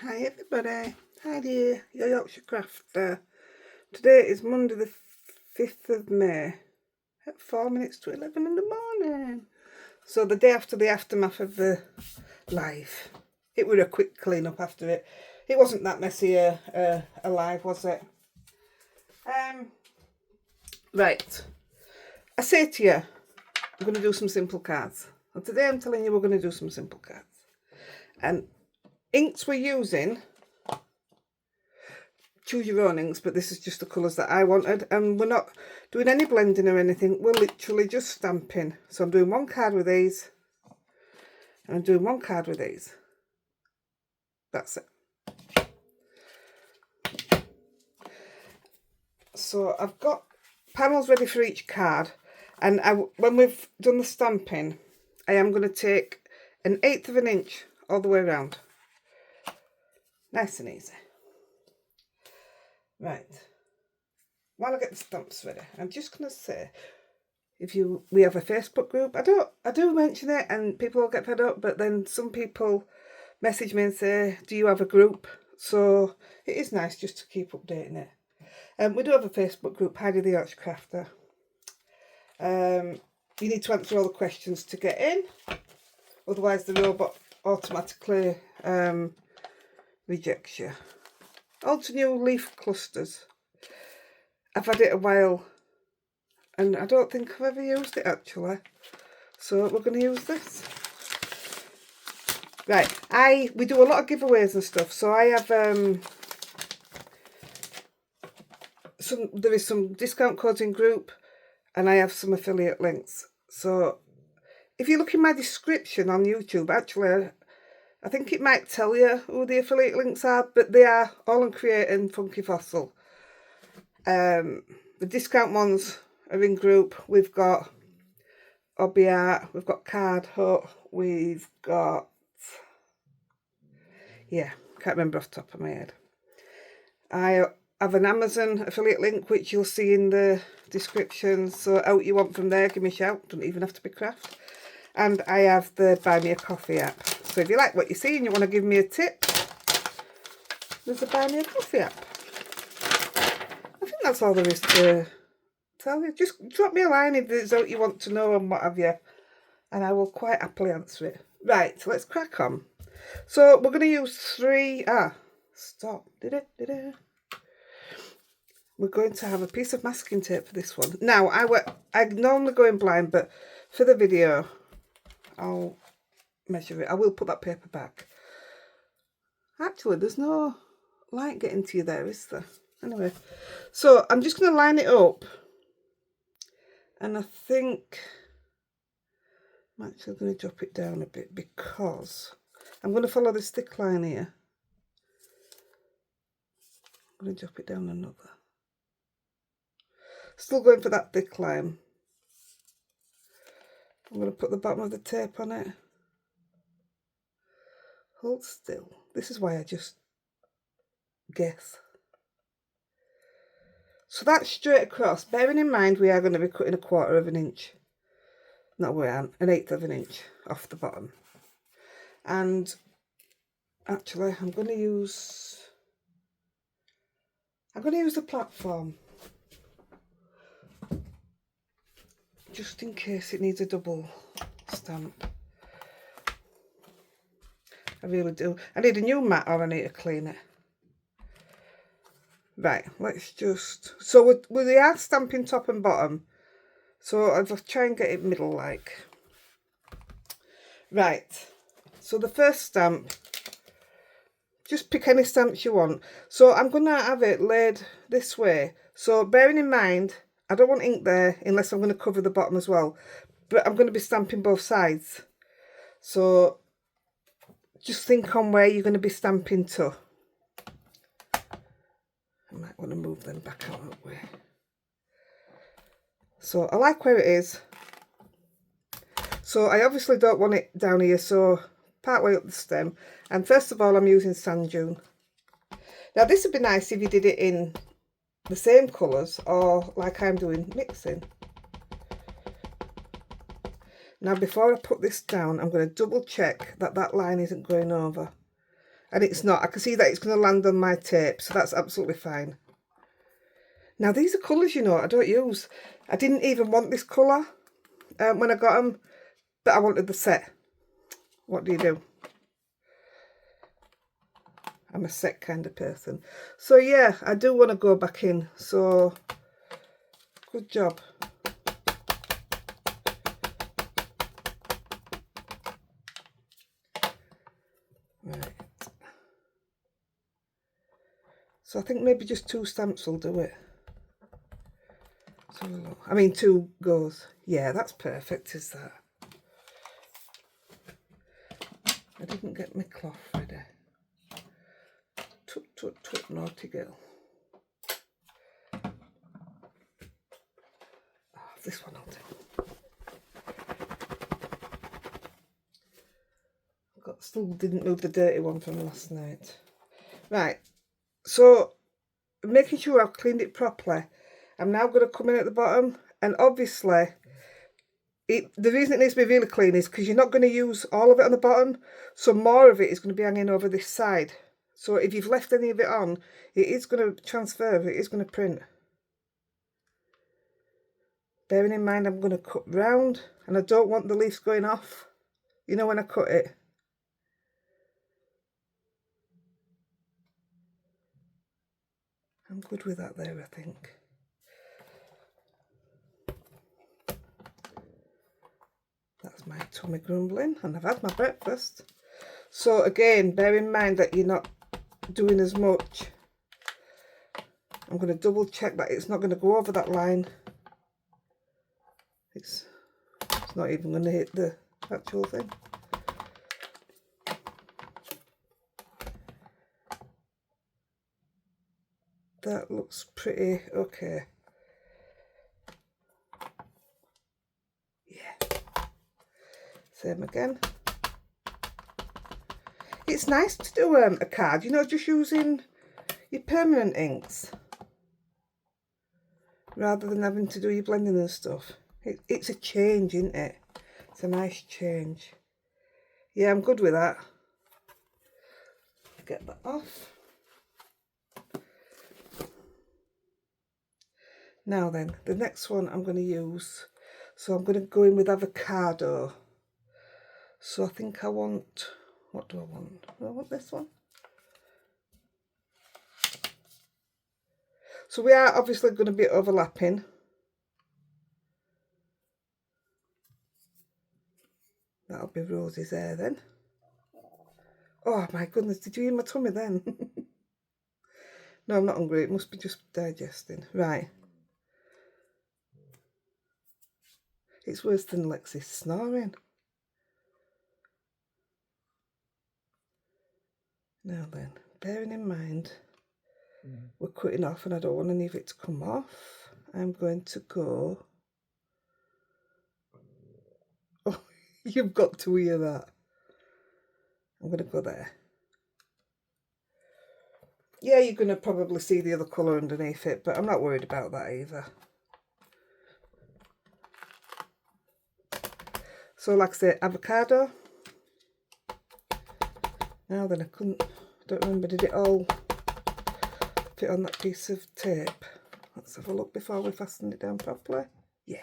Hi everybody, Heidi, your Yorkshire crafter. Today is Monday the 5th of May at 4 minutes to 11 in the morning. So the day after the aftermath of the live. It was a quick clean up after it. It wasn't that messy a live, was it? Right. I say to you, I'm going to do some simple cards. And today I'm telling you we're going to do some simple cards. And inks we're using, choose your own inks, but this is just the colours that I wanted, and we're not doing any blending or anything. We're literally just stamping. So I'm doing one card with these, and I'm doing one card with these. That's it. So I've got panels ready for each card, and when we've done the stamping, I am going to take 1/8 of an inch all the way around. Nice and easy. Right. While I get the stamps ready, I'm just going to say, we have a Facebook group. I do mention it and people will get fed up, but then some people message me and say, do you have a group? So it is nice just to keep updating it. We do have a Facebook group, Heidi-The Crafter. You need to answer all the questions to get in, otherwise the robot automatically rejects you. Also, new leaf clusters. I've had it a while and I don't think I've ever used it actually, so we're going to use this. Right, we do a lot of giveaways and stuff, so I have there is some discount codes in group, and I have some affiliate links. So if you look in my description on YouTube, actually I think it might tell you who the affiliate links are, but they are All and Create and Funky Fossil. The discount ones are in group. We've got Hobby Art, we've got Card Hut, we've got, yeah, can't remember off the top of my head. I have an Amazon affiliate link, which you'll see in the description. So out you want from there, give me a shout. Don't even have to be craft. And I have the Buy Me a Coffee app. So if you like what you see and you want to give me a tip, there's the Buy Me a Coffee app. I think that's all there is to tell you. Just drop me a line if there's out you want to know and what have you, and I will quite happily answer it. Right, so let's crack on. So we're going to use we're going to have a piece of masking tape for this one. Now, I normally go in blind, but for the video, I'll measure it. I will put that paper back. Actually, there's no light getting to you there, is there? Anyway, so I'm just going to line it up. And I think I'm actually going to drop it down a bit because I'm going to follow this thick line here. I'm going to drop it down another. Still going for that thick line. I'm going to put the bottom of the tape on it. Hold still. This is why I just guess. So that's straight across. Bearing in mind we are going to be cutting 1/4 of an inch. No, we aren't. 1/8 of an inch off the bottom. And actually, I'm going to use the platform, just in case it needs a double stamp. I really do. I need a new mat or I need to clean it. Right, let's just... So we are stamping top and bottom. So I'll just try and get it middle like. Right, so the first stamp, just pick any stamps you want. So I'm going to have it laid this way. So bearing in mind, I don't want ink there unless I'm going to cover the bottom as well. But I'm going to be stamping both sides. So just think on where you're going to be stamping to. I might want to move them back out that way. So I like where it is. So I obviously don't want it down here, so part way up the stem. And first of all, I'm using sand dune. Now this would be nice if you did it in the same colours, or like I'm doing, mixing. Now before I put this down, I'm going to double check that that line isn't going over. And it's not. I can see that it's going to land on my tape, so that's absolutely fine. Now, these are colours, you know, I don't use. I didn't even want this colour when I got them, but I wanted the set. What do you do? I'm a set kind of person. So, yeah, I do want to go back in. So, good job. Right. So I think maybe just 2 stamps will do it. So, I mean 2 goes. Yeah, that's perfect, is that? I didn't get my cloth ready. Tut, tut, tut, naughty girl. Oh, this one I'll do. Still didn't move the dirty one from last night. Right, so making sure I've cleaned it properly, I'm now going to come in at the bottom, and obviously the reason it needs to be really clean is because you're not going to use all of it on the bottom, so more of it is going to be hanging over this side. So if you've left any of it on, it is going to transfer, it is going to print. Bearing in mind I'm going to cut round, and I don't want the leaves going off, you know, when I cut it. I'm good with that there, I think. That's my tummy grumbling, and I've had my breakfast. So again, bear in mind that you're not doing as much. I'm going to double check that it's not going to go over that line. It's not even going to hit the actual thing. That looks pretty okay. Yeah. Same again. It's nice to do a card, you know, just using your permanent inks rather than having to do your blending and stuff. It's a change, isn't it? It's a nice change. Yeah, I'm good with that. Get that off. Now then, the next one I'm going to use, so I'm going to go in with avocado. So I think I want, what do I want? I want this one. So we are obviously going to be overlapping. That'll be Rosie's hair then. Oh my goodness, did you hear my tummy then? No, I'm not hungry, it must be just digesting. Right. It's worse than Lexi's snoring. Now then, bearing in mind we're cutting off and I don't want any of it to come off, I'm going to go... Oh, you've got to hear that. I'm going to go there. Yeah, you're going to probably see the other colour underneath it, but I'm not worried about that either. So like I said, avocado. Now then, don't remember, did it all fit on that piece of tape? Let's have a look before we fasten it down properly. Yeah.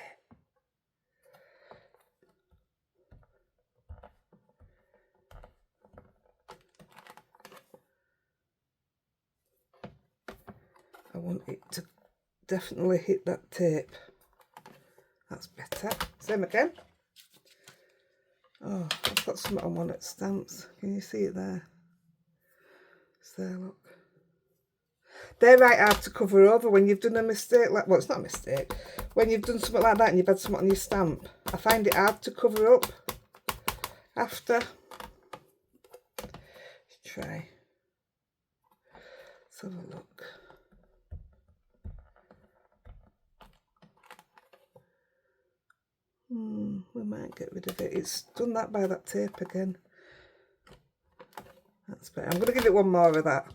I want it to definitely hit that tape. That's better. Same again. Oh, I've got something on one at stamps. Can you see it there? It's there, look. They're right hard to cover over when you've done a mistake. Like, well, it's not a mistake. When you've done something like that and you've had something on your stamp, I find it hard to cover up after. Let's try. Let's have a look. We might get rid of it. It's done that by that tape again. That's better. I'm going to give it one more of that.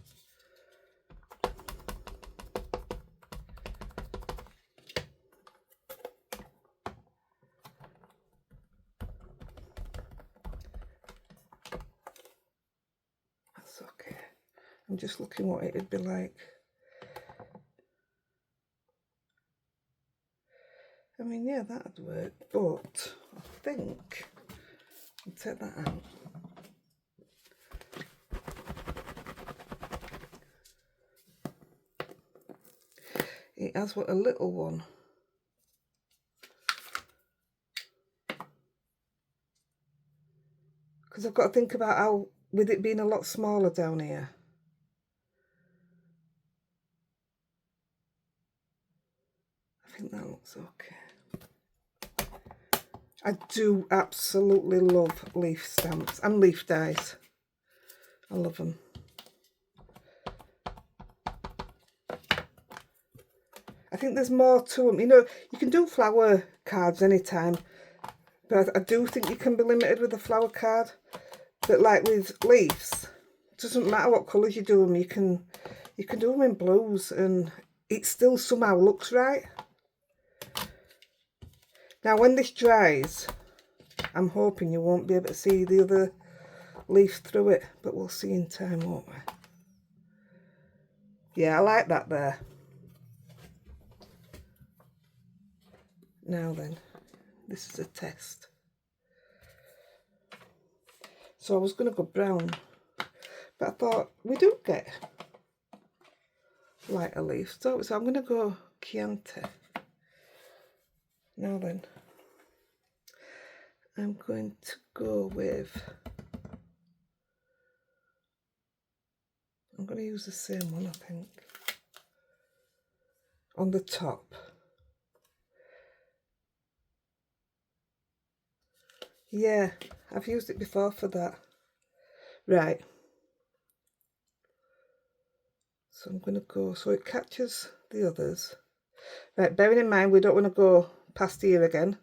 That's okay. I'm just looking what it'd be like. I mean, yeah, that'd work, but I think I'll take that out. It has what a little one. Because I've got to think about how, with it being a lot smaller down here. I think that looks okay. I do absolutely love leaf stamps and leaf dies. I love them. I think there's more to them. You know, you can do flower cards anytime, but I do think you can be limited with a flower card. But like with leaves, it doesn't matter what colours you do them. You can do them in blues, and it still somehow looks right. Now, when this dries, I'm hoping you won't be able to see the other leaf through it, but we'll see in time, won't we? Yeah, I like that there. Now then, this is a test. So I was going to go brown, but I thought we do get lighter leaves, so I'm going to go Chianti. Now then, I'm going to go with, I'm going to use the same one, I think, on the top. Yeah, I've used it before for that. Right. So I'm going to go, so it catches the others. Right, bearing in mind we don't want to go past here again.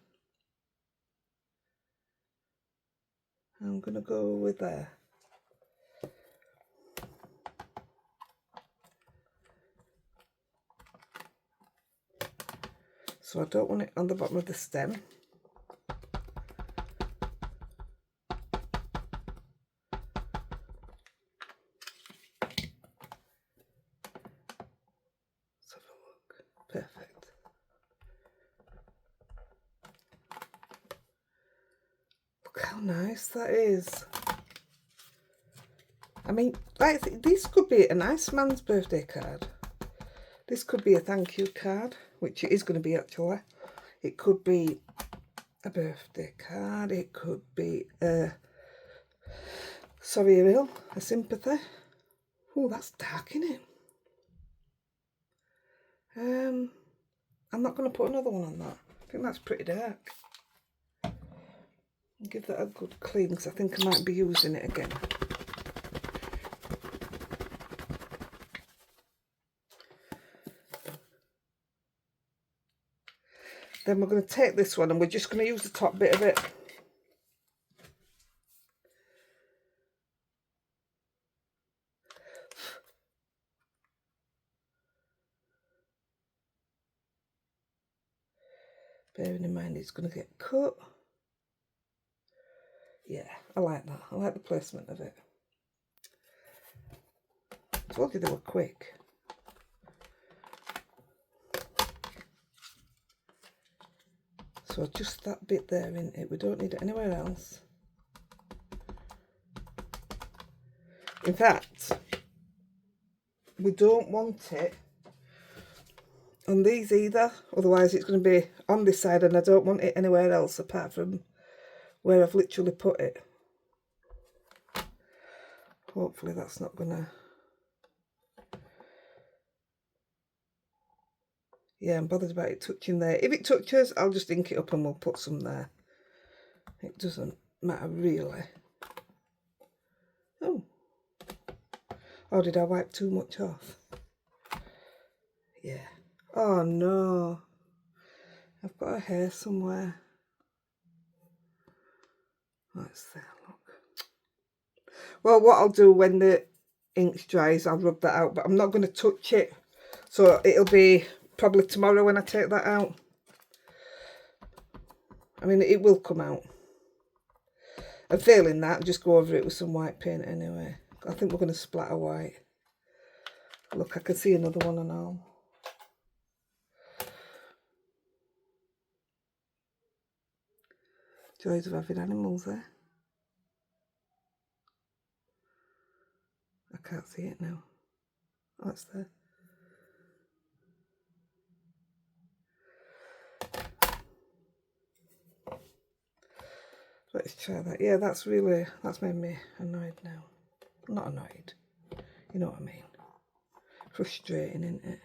I'm going to go with there. So I don't want it on the bottom of the stem. Let's have a look. Perfect. Look how nice that is. I mean, like, this could be a nice man's birthday card. This could be a thank you card, which it is going to be actually. It could be a birthday card. It could be a sorry, Ariel, a sympathy. Oh, that's dark, isn't it? I'm not going to put another one on that. I think that's pretty dark. I'll give that a good clean because I think I might be using it again. Then we're going to take this one and we're just going to use the top bit of it. Bearing in mind it's going to get cut. Yeah, I like that. I like the placement of it. I told you they were quick. So just that bit there, in it. We don't need it anywhere else. In fact, we don't want it on these either, otherwise it's going to be on this side and I don't want it anywhere else apart from where I've literally put it. Hopefully that's not going to... Yeah, I'm bothered about it touching there. If it touches, I'll just ink it up and we'll put some there. It doesn't matter really. Oh. Oh, did I wipe too much off? Yeah. Oh no. I've got a hair somewhere. That's there, look. Well, what I'll do when the ink dries, I'll rub that out, but I'm not going to touch it. So it'll be probably tomorrow when I take that out. I mean, it will come out. And failing that, just go over it with some white paint anyway. I think we're going to splatter white. Look, I can see another one and all. Joys of having animals there. I can't see it now. Oh, it's there. Let's try that. Yeah, that's made me annoyed now. Not annoyed. You know what I mean. Frustrating, isn't it?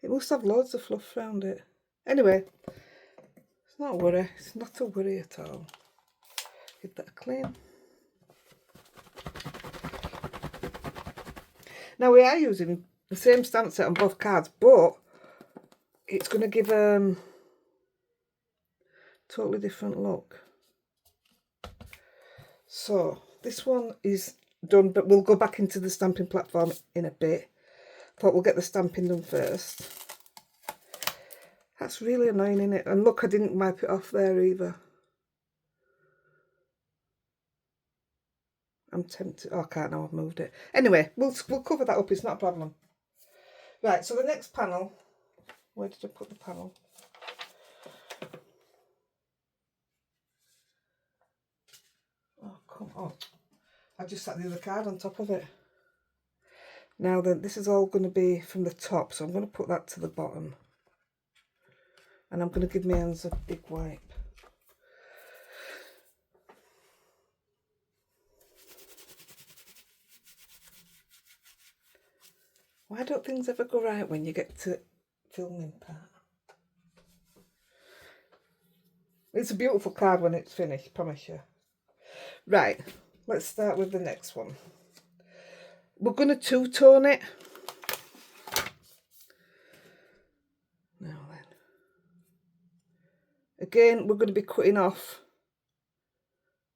It must have loads of fluff around it. Anyway, it's not a worry. It's not a worry at all. Give that a clean. Now we are using the same stamp set on both cards, but it's going to give a totally different look. So this one is done, but we'll go back into the stamping platform in a bit. Thought we'll get the stamping done first. That's really annoying, isn't it? And look, I didn't wipe it off there either. I'm tempted. Oh, I can't now. I've moved it. Anyway, we'll cover that up. It's not a problem. Right. So the next panel. Where did I put the panel? Oh, come on. I just sat the other card on top of it. Now then, this is all going to be from the top, so I'm going to put that to the bottom. And I'm going to give my hands a big wipe. Why don't things ever go right when you get to filming part? It's a beautiful card when it's finished, promise you. Right, let's start with the next one. We're going to two-tone it. Now then. Again, we're going to be cutting off.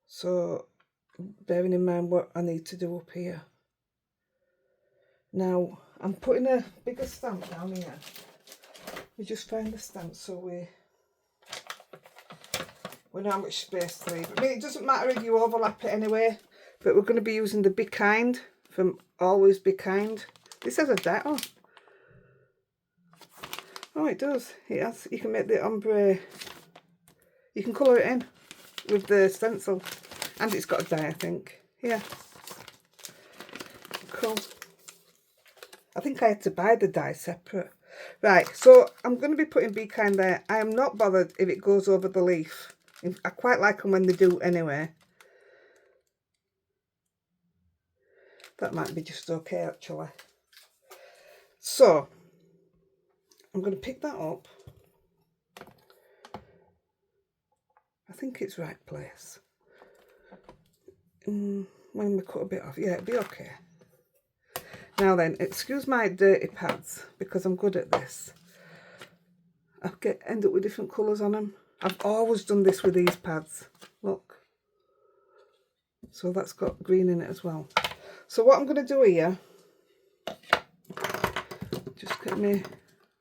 So, bearing in mind what I need to do up here. Now, I'm putting a bigger stamp down here. We just find the stamp so we know how much space to leave. I mean, it doesn't matter if you overlap it anyway, but we're going to be using the Be Kind from Always Be Kind. This has a date on. Oh, it does. It has. You can make the ombre. You can colour it in with the stencil, and it's got a die, I think. Yeah. Cool. I think I had to buy the die separate. Right, so I'm going to be putting Be Kind there. I am not bothered if it goes over the leaf. I quite like them when they do anyway. That might be just okay, actually. So, I'm going to pick that up. I think it's right place. When we cut a bit off, yeah, it'll be okay. Now then, excuse my dirty pads, because I'm good at this. I end up with different colours on them. I've always done this with these pads. Look. So that's got green in it as well. So what I'm going to do here, just get me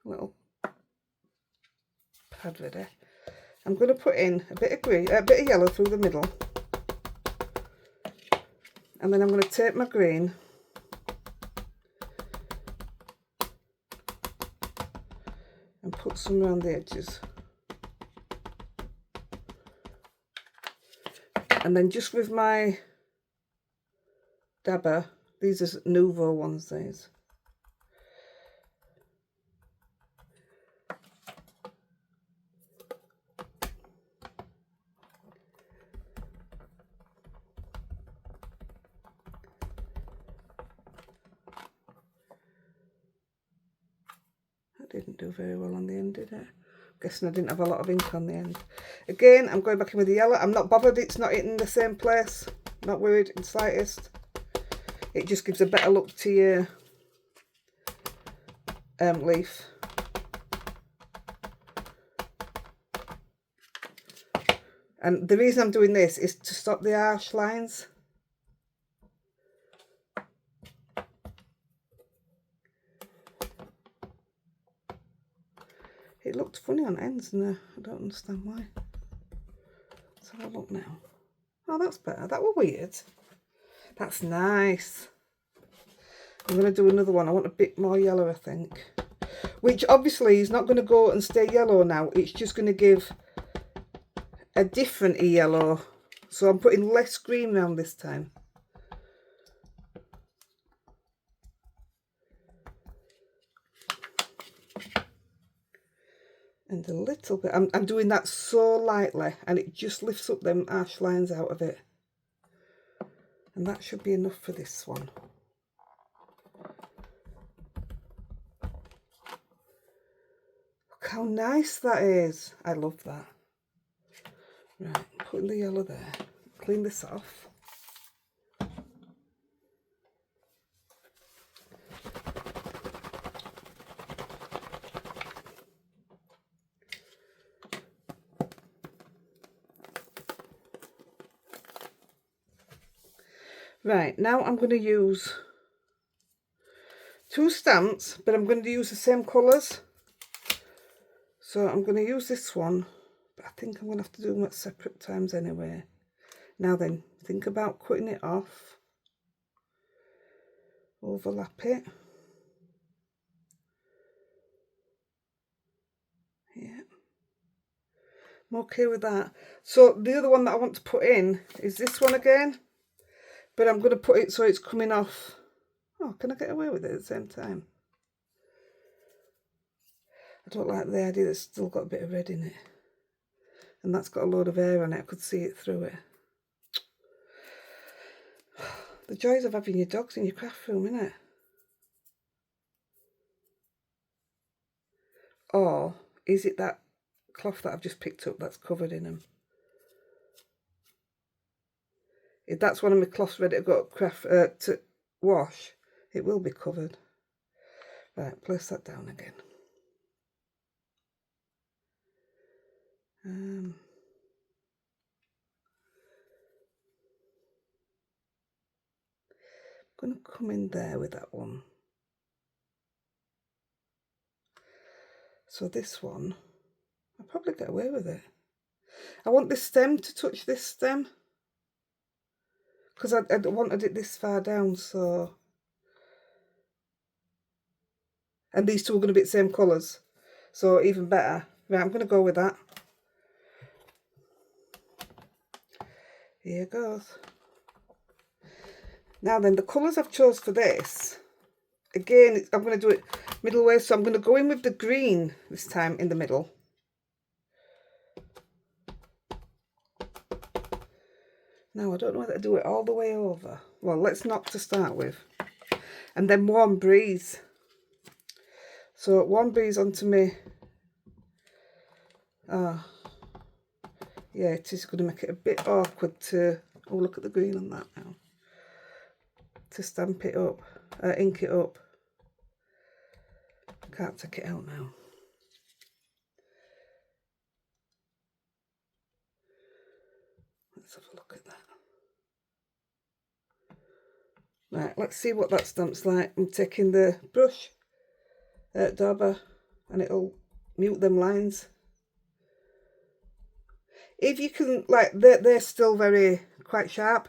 little pad ready. I'm going to put in a bit of green, a bit of yellow through the middle. And then I'm going to take my green and put some around the edges. And then just with my dabber, these are Nouveau ones, these. That didn't do very well on the end, did it? Guessing I didn't have a lot of ink on the end. Again, I'm going back in with the yellow. I'm not bothered it's not hitting the same place. Not worried in the slightest. It just gives a better look to your leaf. And the reason I'm doing this is to stop the harsh lines. It looked funny on ends and I don't understand why. Let's have a look now. Oh, that's better. That were weird. That's nice. I'm going to do another one. I want a bit more yellow, I think. Which obviously is not going to go and stay yellow now. It's just going to give a different yellow. So I'm putting less green around this time. And a little bit. I'm doing that so lightly, and it just lifts up them ash lines out of it. And that should be enough for this one. Look how nice that is. I love that. Right, putting the yellow there. Clean this off. Right, now I'm going to use 2 stamps, but I'm going to use the same colours. So I'm going to use this one, but I think I'm going to have to do them at separate times anyway. Now then, think about cutting it off. Overlap it. Yeah. I'm okay with that. So the other one that I want to put in is this one again. But I'm going to put it so it's coming off. Oh, can I get away with it at the same time? I don't like the idea that it's still got a bit of red in it. And that's got a load of air on it. I could see it through it. The joys of having your dogs in your craft room, innit? Or is it that cloth that I've just picked up that's covered in them? If that's one of my cloths ready to go to wash, it will be covered. Right, place that down again. I'm going to come in there with that one. So this one, I'll probably get away with it. I want this stem to touch this stem, because I wanted it this far down, so... And these two are going to be the same colours, so even better. Right, I'm going to go with that. Here goes. Now then, the colours I've chose for this, again, I'm going to do it middle way, so I'm going to go in with the green this time in the middle. Now, I don't know whether to do it all the way over. Well, let's not to start with. And then Warm Breeze. So, Warm Breeze onto me. Yeah, it is going to make it a bit awkward to... Oh, look at the green on that now. To stamp it up, ink it up. Can't take it out now. Let's have a look at that. Right, let's see what that stamp's like. I'm taking the brush, dauber, and it'll mute them lines. If you can, like, they're still quite sharp,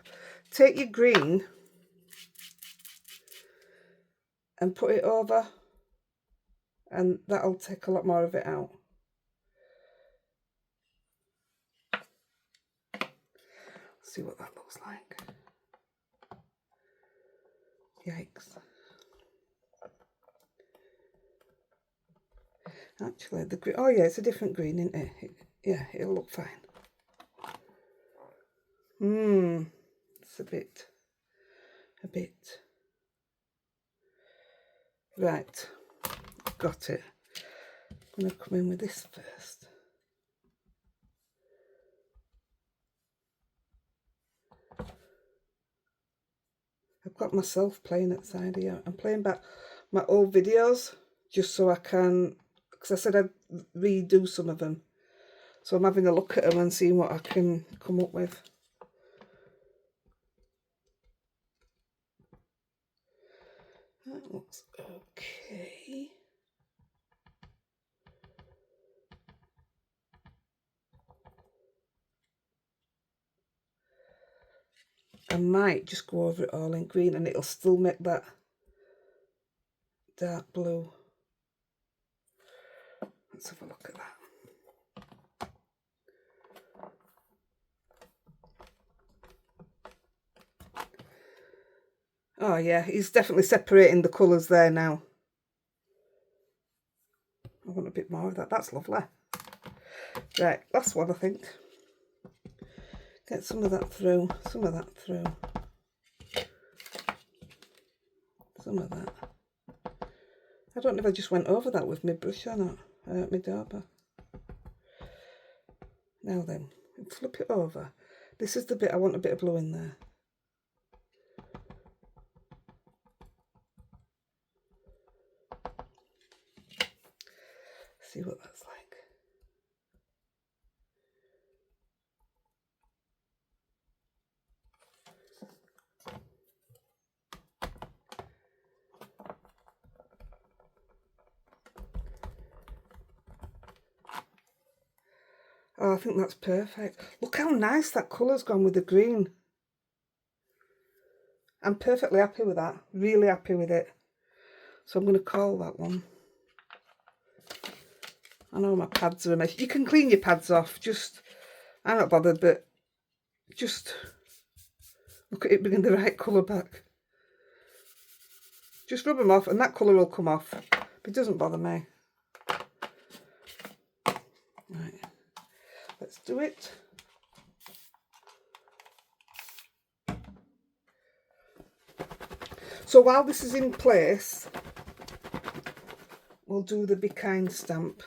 take your green and put it over, and that'll take a lot more of it out. Let's see what that looks like. Yikes. Actually, the green, oh yeah, it's a different green, isn't it? Yeah, it'll look fine. It's a bit. Right, got it. I'm going to come in with this first. I've got myself playing at the side here. I'm playing back my old videos just so I can, because I said I'd redo some of them. So I'm having a look at them and seeing what I can come up with. That looks okay. I might just go over it all in green and it'll still make that dark blue. Let's have a look at that. Oh yeah, he's definitely separating the colours there now. I want a bit more of that. That's lovely. Right, last one I think. Get some of that through, some of that through. Some of that. I don't know if I just went over that with my brush or not, my dauber. Now then, flip it over. This is the bit I want a bit of blue in there. See what that's like. Oh, I think that's perfect. Look how nice that colour's gone with the green. I'm perfectly happy with that. Really happy with it. So I'm going to call that one. I know my pads are a mess. You can clean your pads off. Just, I'm not bothered, but just look at it bringing the right colour back. Just rub them off and that colour will come off. It doesn't bother me. Right, let's do it. So while this is in place, we'll do the Be Kind stamp.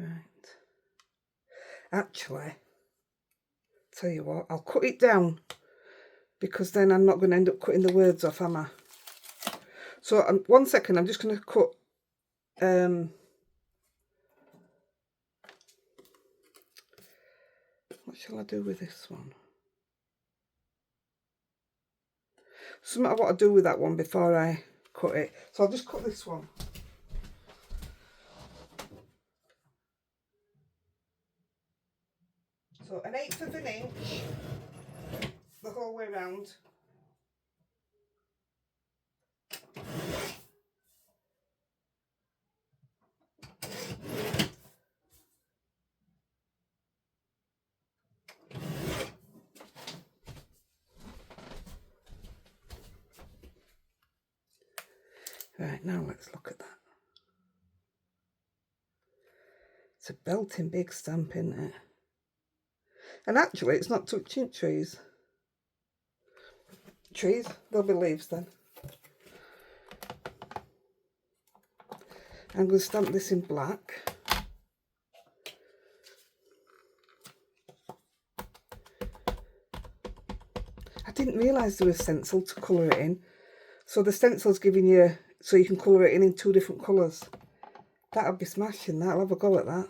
Right. Actually, tell you what, I'll cut it down because then I'm not going to end up cutting the words off, am I? So 1 second, I'm just going to cut what shall I do with this one? Something I want to do with that one before I cut it. So I'll just cut this one. So 1/8 of an inch the whole way around. Right, now let's look at that. It's a belting big stamp, isn't it? And actually it's not touching trees. Trees, there'll be leaves then. I'm going to stamp this in black. I didn't realise there was stencil to colour it in. So the stencil's giving you, so you can colour it in 2 different colours. That'll be smashing, that. I'll have a go at that.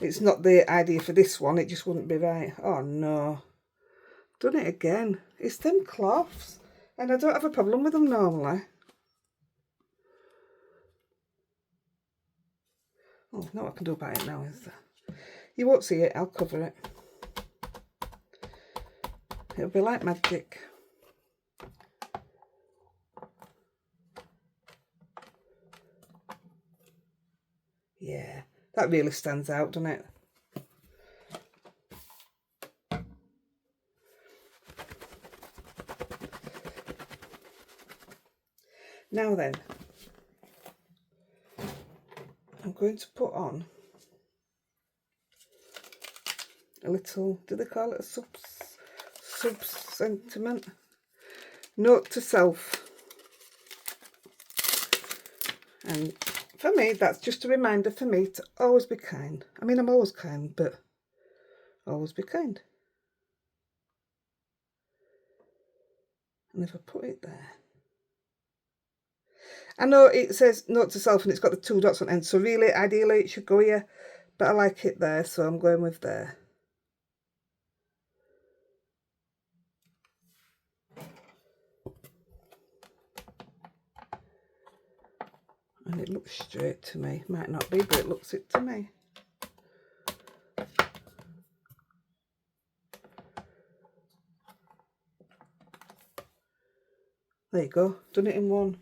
It's not the idea for this one, it just wouldn't be right. Oh no. Done it again. It's them cloths. And I don't have a problem with them normally. Oh, no, what I can do about it now is that you won't see it, I'll cover it. It'll be like magic. Yeah, that really stands out, doesn't it? Now then, I'm going to put on a little, do they call it a sub-sentiment? Note to self. And for me, that's just a reminder for me to always be kind. I mean, I'm always kind, but always be kind. And if I put it there, I know it says note to self and it's got the 2 dots on end, so really, ideally, it should go here. But I like it there, so I'm going with there. And it looks straight to me. Might not be, but it looks it to me. There you go, done it in one.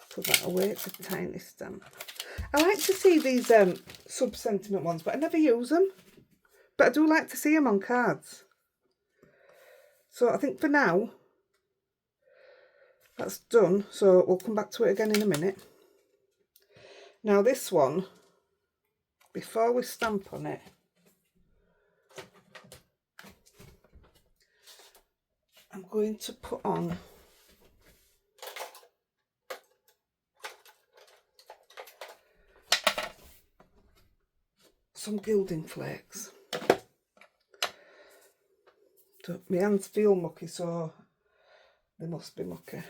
Put that away, it's a tiny stamp. I like to see these sub-sentiment ones, but I never use them. But I do like to see them on cards. So I think for now, that's done. So we'll come back to it again in a minute. Now this one, before we stamp on it, I'm going to put on some gilding flakes. So my hands feel mucky, so they must be mucky.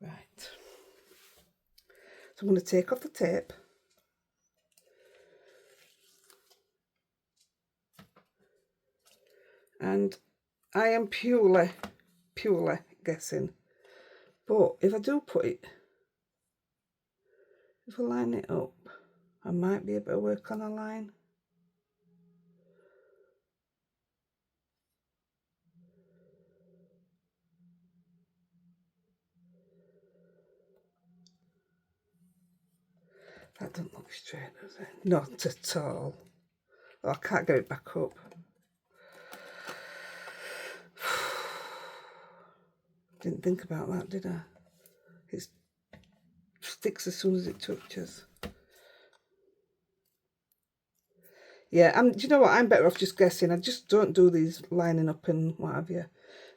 Right. So I'm going to take off the tape. And I am purely guessing. But if I do put it, if I line it up, I might be able to work on a line. That doesn't look straight, does it? Not at all. Oh, I can't get it back up. Didn't think about that, did I? It sticks as soon as it touches. Yeah, do you know what? I'm better off just guessing. I just don't do these lining up and what have you.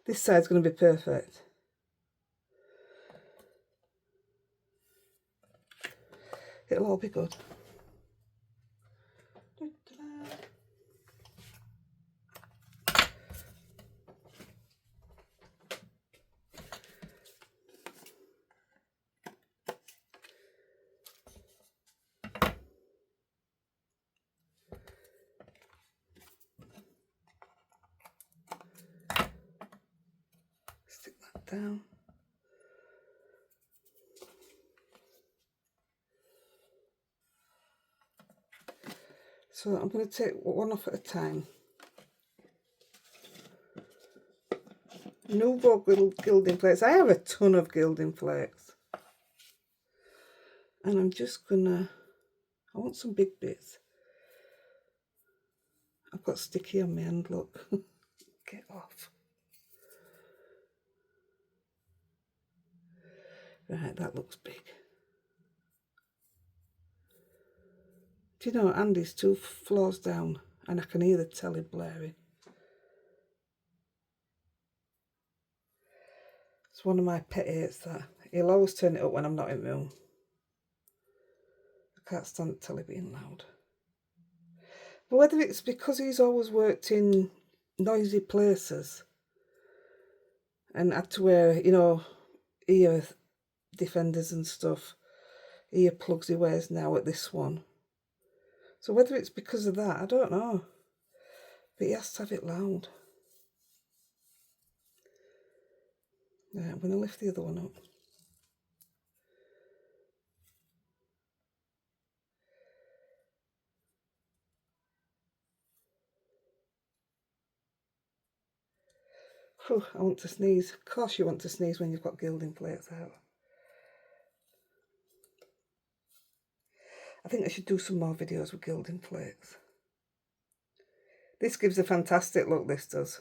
This side's going to be perfect. It'll all be good. Stick that down. So I'm going to take one off at a time. Nouveau gilding flakes. I have a ton of gilding flakes. And I'm just gonna, I want some big bits. I've got sticky on my hand, look. Get off. Right, that looks big. Do you know, Andy's 2 floors down and I can hear the telly blaring. It's one of my pet hates, that. He'll always turn it up when I'm not in the room. I can't stand the telly being loud. But whether it's because he's always worked in noisy places and had to wear, you know, ear defenders and stuff, ear plugs he wears now at this one. So whether it's because of that, I don't know. But he has to have it loud. Right, I'm going to lift the other one up. Whew, I want to sneeze. Of course you want to sneeze when you've got gilding flakes out. I think I should do some more videos with gilding flakes. This gives a fantastic look, this does.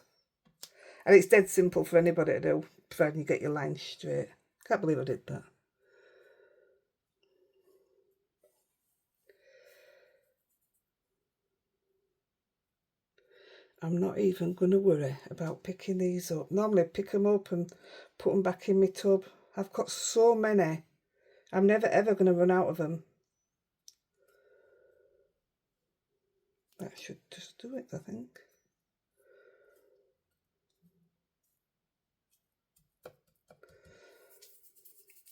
And it's dead simple for anybody to do, providing you get your lines straight. Can't believe I did that. I'm not even going to worry about picking these up. Normally I pick them up and put them back in my tub. I've got so many. I'm never ever going to run out of them. That should just do it, I think.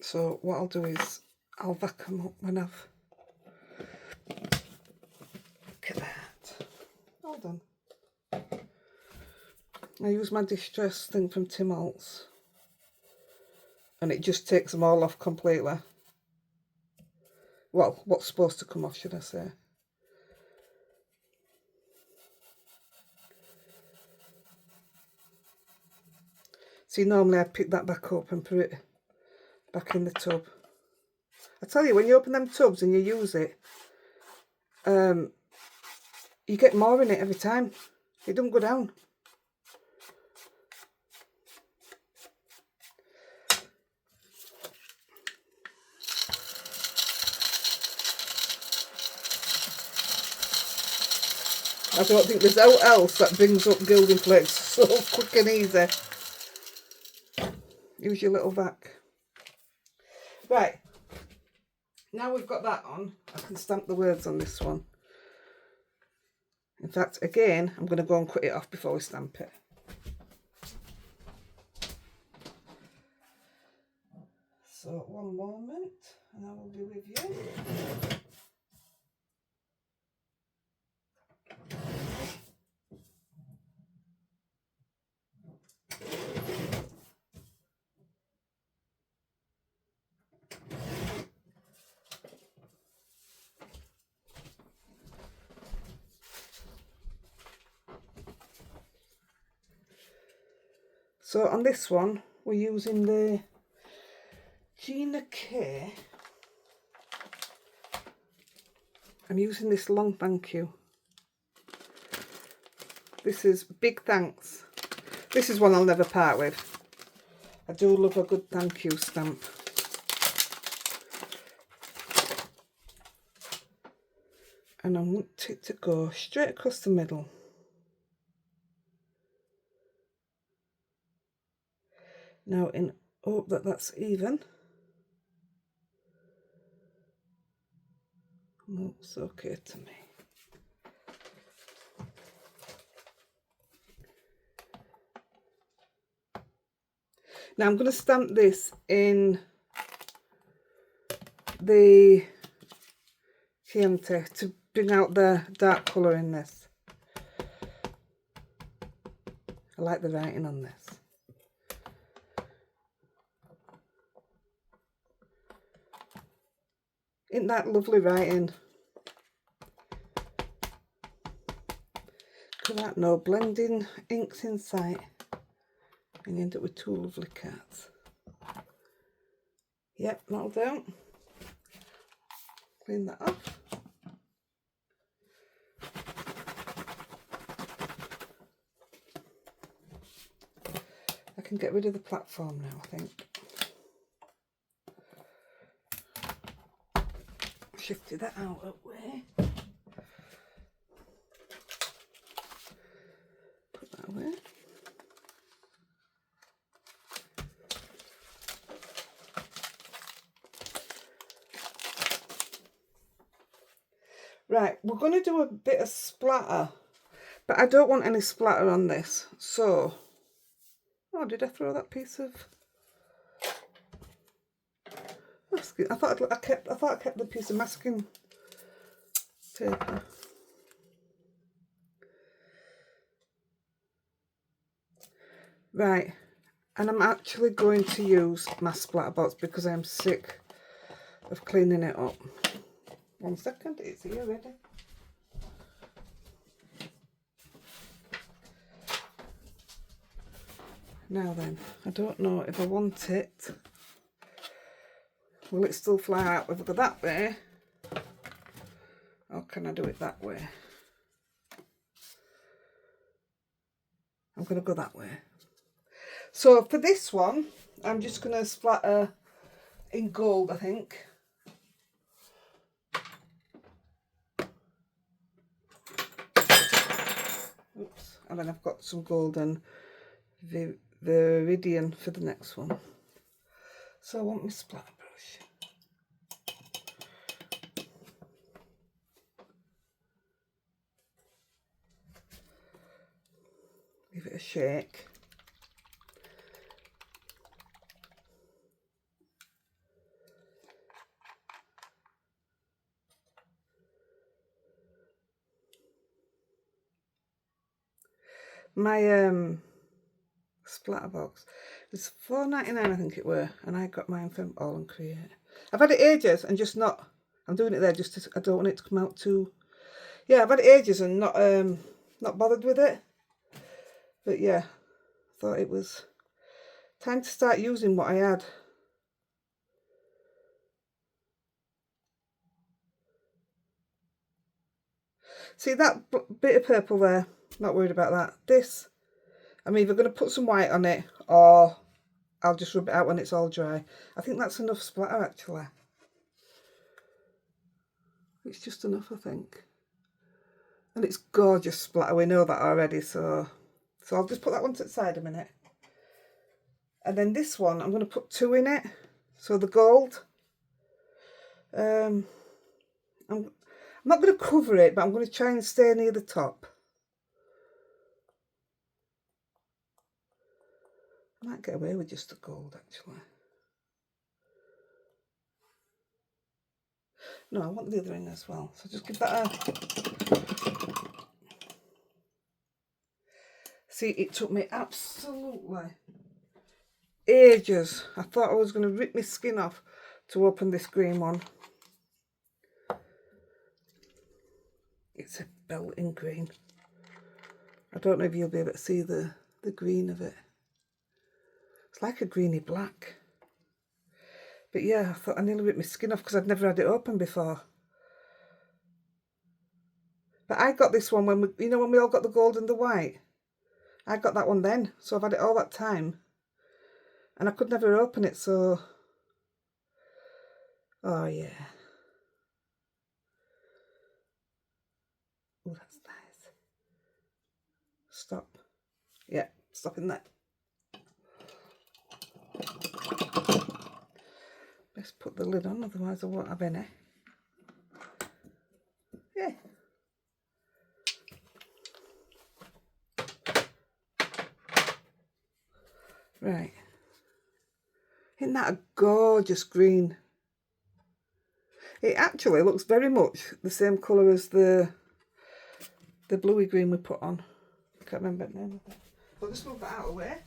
So what I'll do is I'll vacuum up when I've... Look at that. All done. I use my distress thing from Tim Holtz, and it just takes them all off completely. Well, what's supposed to come off, should I say. See, normally I pick that back up and put it back in the tub. I tell you, when you open them tubs and you use it, you get more in it every time. It doesn't go down. I don't think there's out else that brings up gilding flakes so quick and easy. Use your little vac. Right, now we've got that on, I can stamp the words on this one. In fact, again, I'm going to go and cut it off before we stamp it. So, one moment, and I will be with you. So on this one, we're using the Gina K. I'm using this long thank you. This is big thanks. This is one I'll never part with. I do love a good thank you stamp. And I want it to go straight across the middle. Now, in hope that that's even. Looks okay to me. Now I'm going to stamp this in the Chianti to bring out the dark colour in this. I like the writing on this. Isn't that lovely writing? Look at that, no blending inks in sight. And you end up with two lovely cards. Yep, that'll do. Clean that off. I can get rid of the platform now, I think. Shifted that out of the way. Put that away. Right, we're going to do a bit of splatter, but I don't want any splatter on this. So, oh, did I throw that piece of? I thought I kept the piece of masking paper. Right, and I'm actually going to use my splatter box because I'm sick of cleaning it up. 1 second, it's here ready. Now then, I don't know if I want it. Will it still fly out if I go that way? Or can I do it that way? I'm going to go that way. So for this one, I'm just going to splatter in gold, I think. Oops. And then I've got some golden Viridian for the next one. So I want my splatter brush. Give it a shake. My splatter box was £4.99, I think it were, and I got mine from All and Create. I've had it ages and just not. I'm doing it there just to, I don't want it to come out too. Yeah, I've had it ages and not bothered with it. But yeah, thought it was time to start using what I had. See that bit of purple there? Not worried about that. This, I'm either going to put some white on it or I'll just rub it out when it's all dry. I think that's enough splatter actually. It's just enough, I think. And it's gorgeous splatter, we know that already, so I'll just put that one to the side a minute. And then this one, I'm going to put 2 in it. So the gold. I'm not going to cover it, but I'm going to try and stay near the top. I might get away with just the gold, actually. No, I want the other in as well. So just give that a... See, it took me absolutely ages. I thought I was going to rip my skin off to open this green one. It's a belting green. I don't know if you'll be able to see the green of it. It's like a greeny black. But yeah, I thought I nearly ripped my skin off because I'd never had it open before. But I got this one when we, you know, when we all got the gold and the white. I got that one then, so I've had it all that time. And I could never open it, so... Oh yeah. Oh, that's nice. Stop. Yeah, stopping that. Let's put the lid on, otherwise I won't have any. Yeah. Right. Isn't that a gorgeous green? It actually looks very much the same colour as the bluey green we put on. I can't remember the name of it. I'll just move that out of the way.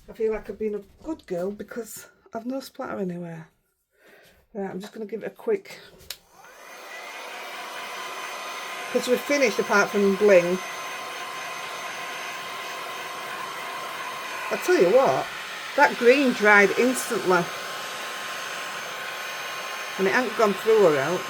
I feel like I've been a good girl because I've no splatter anywhere. Right, I'm just going to give it a quick... Because we're finished apart from bling. I tell you what, that green dried instantly. And it hasn't gone through or out.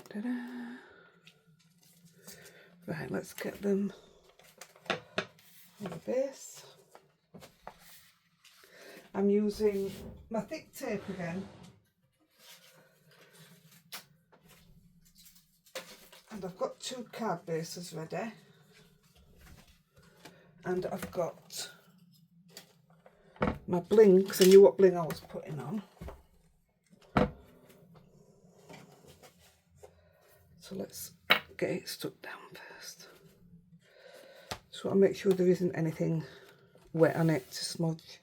Ta-da. Right, let's get them on the base. I'm using my thick tape again. And I've got 2 card bases ready. And I've got my bling, because I knew what bling I was putting on. So let's get it stuck down first. Just want to make sure there isn't anything wet on it to smudge.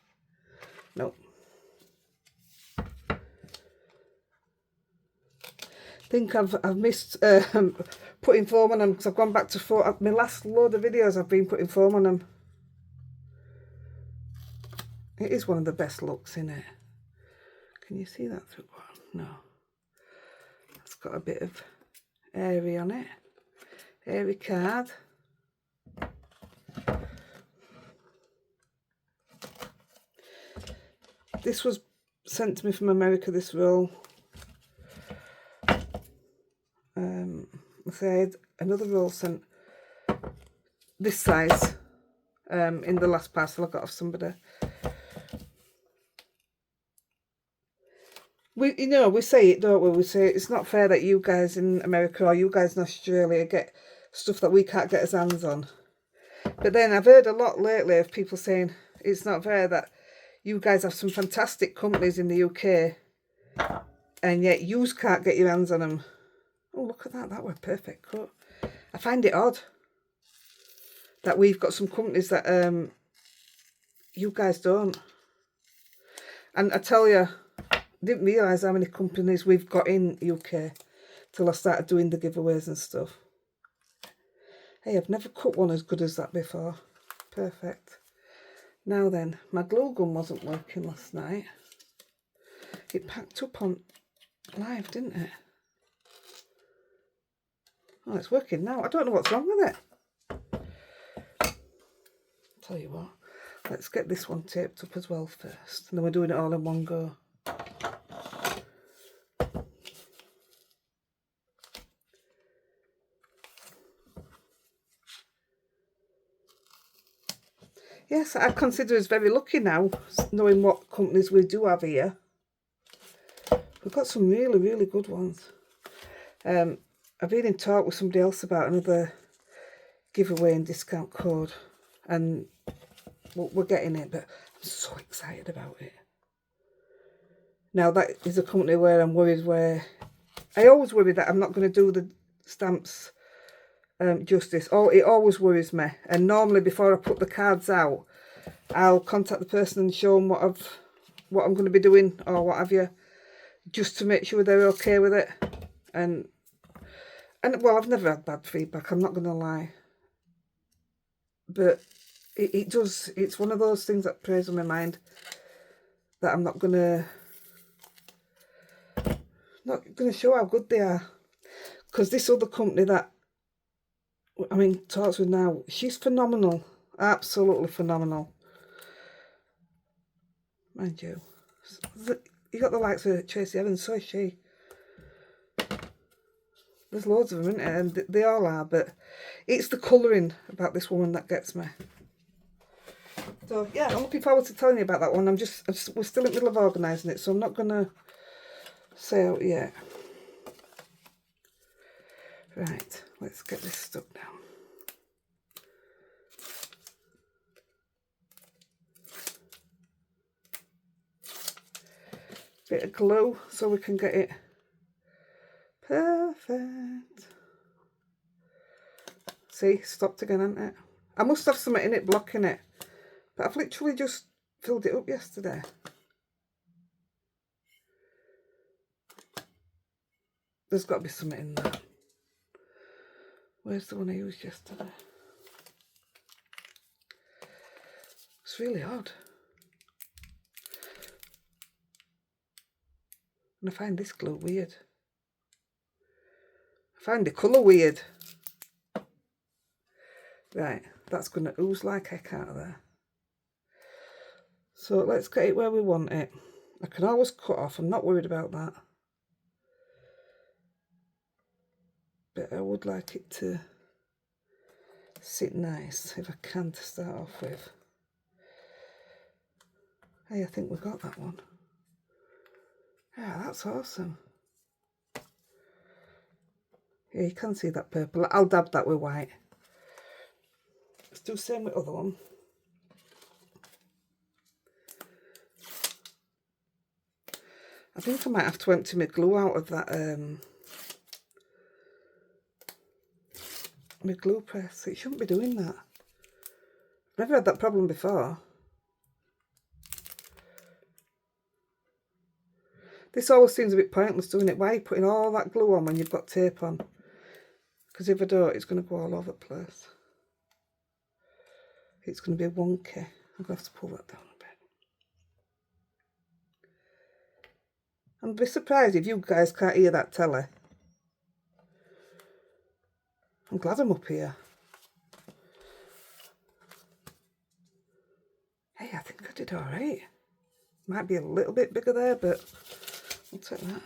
No. I think I've missed putting foam on them because I've gone back to foam. My last load of videos I've been putting foam on them. It is one of the best looks in it. Can you see that through? No. It's got a bit of airy on it. Airy card. This was sent to me from America, this roll. I said another roll sent this size in the last parcel I got off somebody. we say it, don't we? We say it's not fair that you guys in America or you guys in Australia get stuff that we can't get our hands on. But then I've heard a lot lately of people saying it's not fair that you guys have some fantastic companies in the UK and yet you can't get your hands on them. Oh, look at that. That were a perfect cut. I find it odd that we've got some companies that you guys don't. And I tell you, I didn't realise how many companies we've got in UK till I started doing the giveaways and stuff. Hey, I've never cut one as good as that before. Perfect. Now then, my glue gun wasn't working last night. It packed up on live, didn't it? Oh, it's working now. I don't know what's wrong with it. Tell you what, let's get this one taped up as well first. And then we're doing it all in one go. Yes, I consider us very lucky now, knowing what companies we do have here. We've got some really, really good ones. I've been in talk with somebody else about another giveaway and discount code, and we're getting it, but I'm so excited about it. Now, that is a company where I'm worried, where I always worry that I'm not going to do the stamps justice. Oh, it always worries me. And normally before I put the cards out, I'll contact the person and show them what I'm going to be doing or what have you, just to make sure they're okay with it. And well, I've never had bad feedback, I'm not going to lie, but it does. It's one of those things that plays on my mind that I'm not gonna show how good they are, because this other company that I'm in talks with now, she's phenomenal, absolutely phenomenal. Mind you, you got the likes of Tracy Evans, so is she. There's loads of them, isn't there? And they all are, but it's the colouring about this woman that gets me. So yeah, I'm looking forward to telling you about that one. We're still in the middle of organising it, so I'm not gonna say out yet. Right, let's get this stuck down. Bit of glue so we can get it perfect. See, stopped again, hasn't it? I must have something in it blocking it, but I've literally just filled it up yesterday. There's got to be something in there. Where's the one I used yesterday? It's really odd. And I find this glue weird. I find the colour weird. Right, that's going to ooze like heck out of there. So let's get it where we want it. I can always cut off, I'm not worried about that. But I would like it to sit nice, if I can, to start off with. Hey, I think we got that one. Yeah, that's awesome. Yeah, you can see that purple. I'll dab that with white. Let's do the same with the other one. I think I might have to empty my glue out of that my glue press. It shouldn't be doing that. I've never had that problem before. This always seems a bit pointless, doesn't it? Why are you putting all that glue on when you've got tape on? Because if I don't, it's going to go all over the place. It's going to be wonky. I'm going to have to pull that down a bit. I'd be surprised if you guys can't hear that telly. I'm glad I'm up here. Hey, I think I did all right. Might be a little bit bigger there, but I'll take that.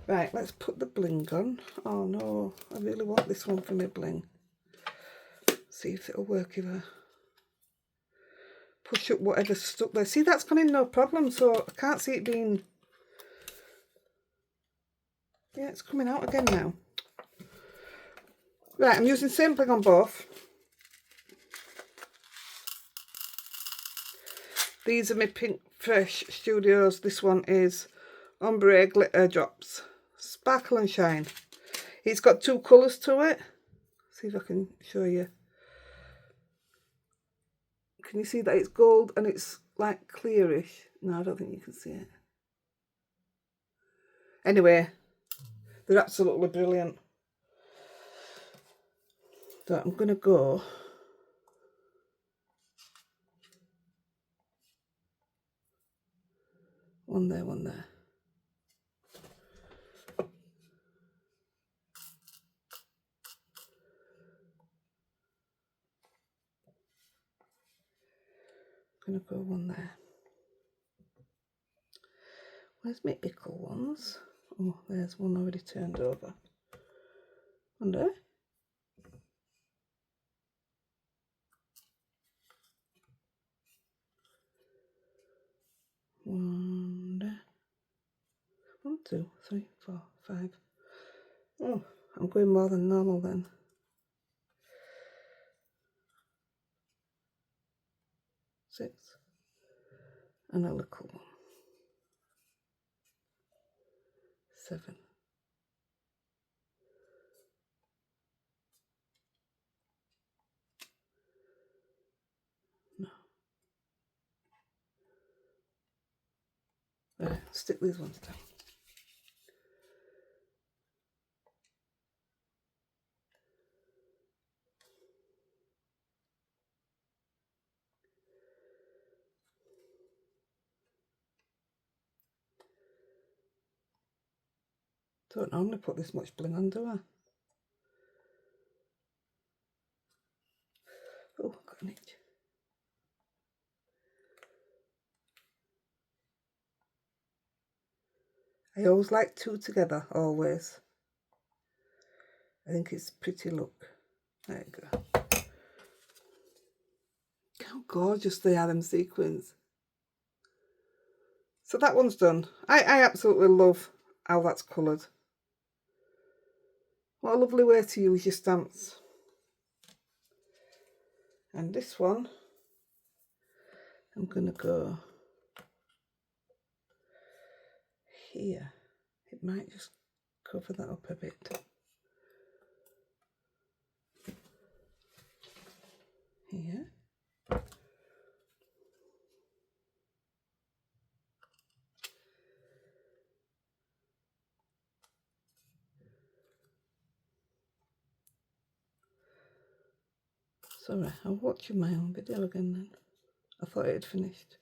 Right, let's put the bling on. Oh no, I really want this one for my bling. See if it'll work if I push up whatever's stuck there. See, that's gone in no problem, so I can't see it being... Yeah, it's coming out again now. Right, I'm using same thing on both. These are my Pink Fresh Studios. This one is Ombre Glitter Drops. Sparkle and Shine. It's got two colours to it. See if I can show you. Can you see that it's gold and it's like clearish? No, I don't think you can see it. Anyway, they're absolutely brilliant. So I'm going to go... One there, one there. I'm going to go one there. Where's my ickle ones? Oh, there's one already turned over. One there. One there. 1, 2, 3, 4, 5. Oh, I'm going more than normal then. 6. And a little one. 7. No. Right, stick these ones down. Don't normally put this much bling on, do I? Oh, got an itch. I always like 2 together, always. I think it's a pretty look. There you go. How gorgeous they are, them sequins. So that one's done. I absolutely love how that's coloured. What a lovely way to use your stamps. And this one, I'm going to go here. It might just cover that up a bit. Here. Sorry, I'm watching my own video again then. I thought it had finished.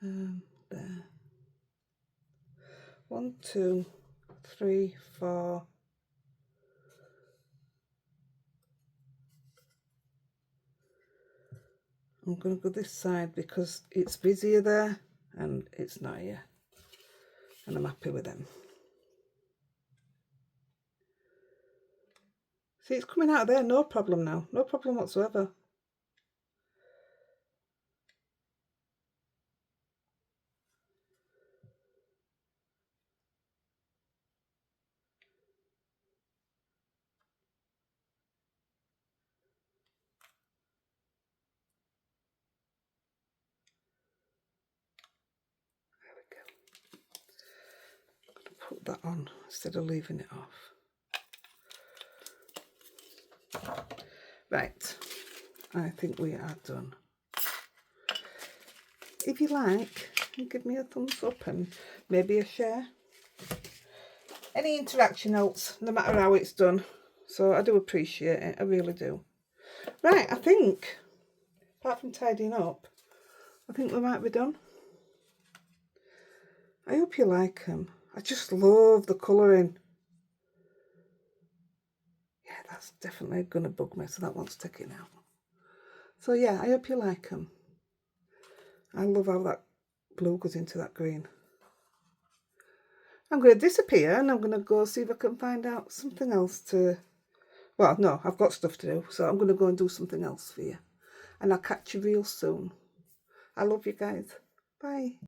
There. 1, 2, 3, 4. I'm going to go this side because it's busier there and it's not here. And I'm happy with them. See, it's coming out of there, no problem now. No problem whatsoever. There we go. I'm going to put that on instead of leaving it off. Right, I think we are done. If you like, give me a thumbs up and maybe a share. Any interaction helps, no matter how it's done. So I do appreciate it, I really do. Right, I think, apart from tidying up, I think we might be done. I hope you like them. I just love the colouring. Yeah, that's definitely going to bug me, so that one's taken out. So yeah, I hope you like them. I love how that blue goes into that green. I'm going to disappear and I'm going to go see if I can find out something else to Well, no, I've got stuff to do, so I'm going to go and do something else for you. And I'll catch you real soon. I love you guys. Bye.